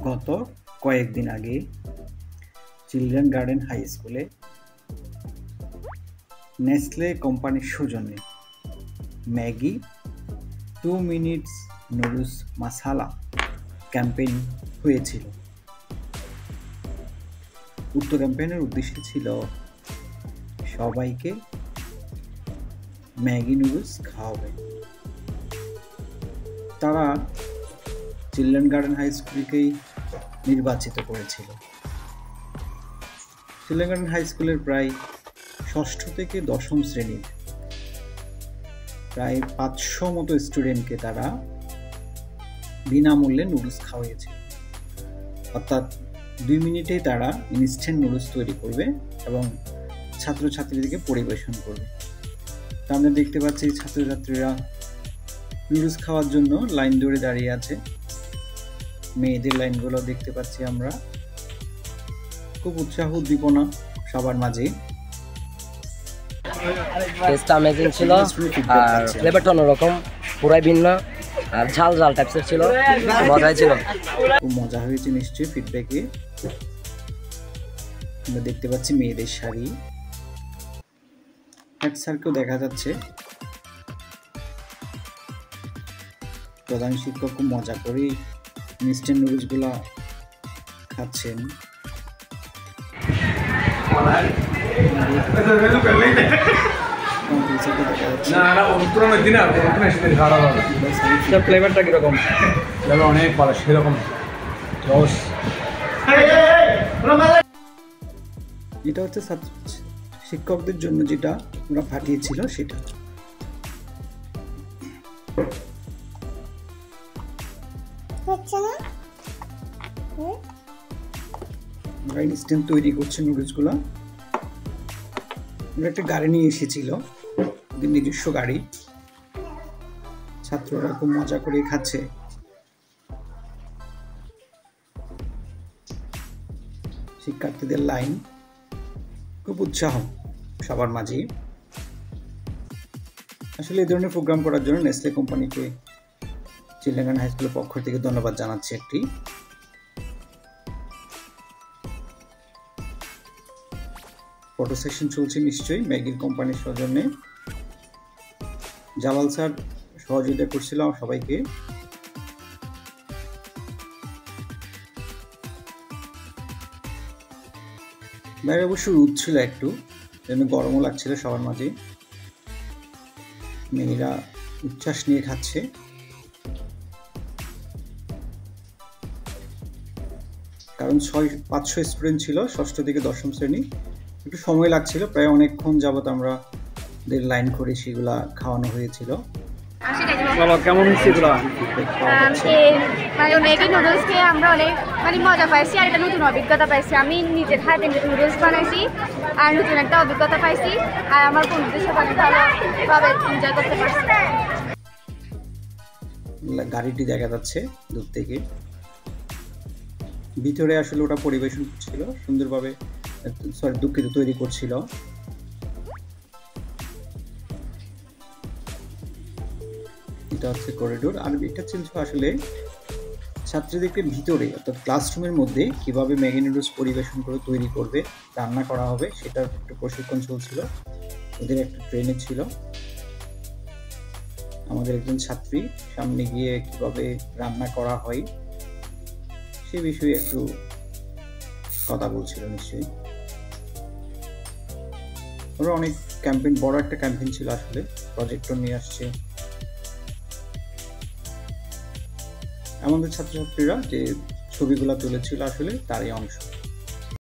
গত কয়েকদিন আগে চিলড্রেন গার্ডেন হাই স্কুলে নেসলে কোম্পানির সৌজন্যে ম্যাগি 2 মিনিটস নুডলস মাসালা ক্যাম্পেইন হয়েছিল। উক্ত ক্যাম্পেইনের উদ্দেশ্য ছিল সবাইকে ম্যাগি নুডলস খাওয়াবে। তারা চিলড্রেন গার্ডেন হাই স্কুলকেই নির্বাচিত করেছিল। চিলড্রেন গার্ডেন হাই স্কুলের প্রায় ষষ্ঠ থেকে দশম শ্রেণীর প্রায় 500 মতো স্টুডেন্টকে তারা বিনামূল্যে নুডলস খাওয়াইয়েছে। অর্থাৎ 2 মিনিটেই তারা ইনস্ট্যান্ট নুডলস তৈরি করবে এবং ছাত্রছাত্রীদেরকে পরিবেশন করবে। তা আমরা দেখতে পাচ্ছি ছাত্রছাত্রীরা নুডলস খাওয়ার জন্য লাইন ধরে দাঁড়িয়ে আছে। মেয়েদের লাইনগুলো দেখতে পাচ্ছি আমরা। খুব উৎসাহ উদ্দীপনা সবার মাঝে। টেস্টটা অ্যামেজিং ছিল আর ফ্লেভারটা অন্যরকম, পুরাই ভিন্ন আর ঝাল ঝাল টাইপসের ছিল, মজাই ছিল। খুব মজা হয়েছে নিশ্চয়ই। ফিডব্যাকে আমরা দেখতে পাচ্ছি মেয়েদের শাড়ি। হেড স্যারকেও দেখা যাচ্ছে। প্রধান শিক্ষক খুব মজা করে ইনস্ট্যান্ট নুডলসগুলো খাচ্ছেন। ফ্লেভারটা কিরকম? অনেক ভালো, সেরকম এটা হচ্ছে শিক্ষকদের জন্য যেটা ওরা পাঠিয়েছিল সেটা। ওরা ইনস্ট্যান্ট তৈরি করছে নুডলসগুলো। ওরা একটা গাড়ি নিয়ে এসেছিল, ওদের নিজস্ব গাড়ি। ছাত্ররা খুব মজা করে খাচ্ছে। শিক্ষার্থীদের লাইন, খুব উৎসাহ সবার মাঝে। আসলে এই ধরনের প্রোগ্রাম করার জন্য নেসলে কোম্পানিকে চিলড্রেন গার্ডেন হাই স্কুলের পক্ষ থেকে ধন্যবাদ জানাচ্ছি। একটি ফটো সেশন চলছে নিশ্চয়ই ম্যাগির কোম্পানির সৌজন্যে। জালাল স্যার সহযোগিতা করছিল সবাইকে। বাইরে অবশ্য রোদ ছিল একটু, যেন গরমও লাগছিল সবার মাঝে। মেয়েরা উচ্ছ্বাস নিয়ে খাচ্ছে। কারণ 500 স্টুডেন্ট ছিল, ষষ্ঠ থেকে দশম শ্রেণী। একটু সময় লাগছিল, প্রায় অনেকক্ষণ যাবত আমরা লাইন করে সেগুলা খাওয়ানো হয়েছিল। কেমন হচ্ছে এগুলো? ম্যাগি নুডলস খেয়ে আমরা অনেক মজা পাইছি আর একটা নতুন অভিজ্ঞতা পাইছি। আমি নিজের হাতে নুডলস বানাইছি আর নতুন একটা অভিজ্ঞতা পাইছি আর আমার বন্ধুদের সাথে অনেক ভালোভাবে এনজয় করতে পারছি। গাড়িটি দেখা যাচ্ছে দূর থেকে। ভিতরে আসলে ওটা পরিবেশন করছিল সুন্দরভাবে, দুঃখিত তৈরি করছিল। এটা হচ্ছে করিডোর। আর এটা ছিল আসলে ছাত্রীদেরকে ভিতরে অর্থাৎ ক্লাসরুমের মধ্যে কিভাবে ম্যাগি নুডলস পরিবেশন করে তৈরি করবে, রান্না করা হবে, সেটার একটু প্রশিক্ষণ চলছিল। ওদের একটা ট্রেনে ছিল। আমাদের একজন ছাত্রী সামনে গিয়ে কিভাবে রান্না করা হয় সে বিষয়ে একটু কথা বলছিল নিশ্চয়ই। ওরা অনেক ক্যাম্পেইন, বড় একটা ক্যাম্পেইন ছিল আসলে। প্রজেক্টর নিয়ে আসছে। আমাদের ছাত্রছাত্রীরা যে ছবিগুলো তুলেছিল আসলে তারই অংশ।